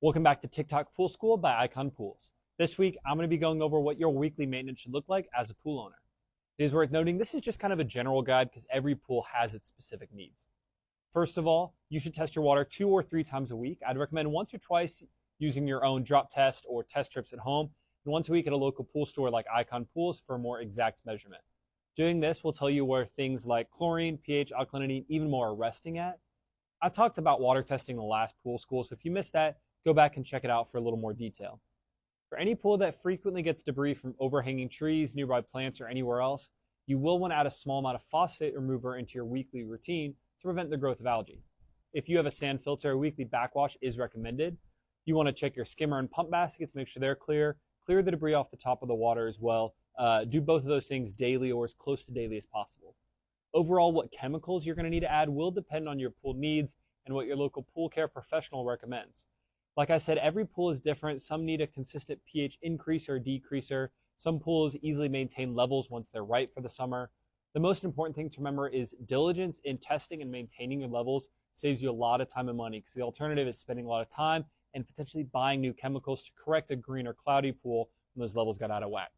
Welcome back to TikTok Pool School by Icon Pools. This week, I'm going to be going over what your weekly maintenance should look like as a pool owner. It is worth noting this is just kind of a general guide because every pool has its specific needs. First of all, you should test your water 2 or 3 times a week. I'd recommend once or twice using your own drop test or test strips at home, and once a week at a local pool store like Icon Pools for a more exact measurement. Doing this will tell you where things like chlorine, pH, alkalinity, even more are resting at. I talked about water testing in the last pool school, so if you missed that, go back and check it out for a little more detail. For any pool that frequently gets debris from overhanging trees, nearby plants, or anywhere else, you will want to add a small amount of phosphate remover into your weekly routine to prevent the growth of algae. If you have a sand filter, a weekly backwash is recommended. You want to check your skimmer and pump baskets, make sure they're clear. Clear the debris off the top of the water as well. Do both of those things daily or as close to daily as possible. Overall, what chemicals you're going to need to add will depend on your pool needs and what your local pool care professional recommends. Like I said, every pool is different. Some need a consistent pH increase or decreaser. Some pools easily maintain levels once they're right for the summer. The most important thing to remember is diligence in testing and maintaining your levels saves you a lot of time and money, because the alternative is spending a lot of time and potentially buying new chemicals to correct a green or cloudy pool when those levels got out of whack.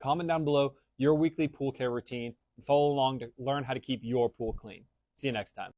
Comment down below your weekly pool care routine and follow along to learn how to keep your pool clean. See you next time.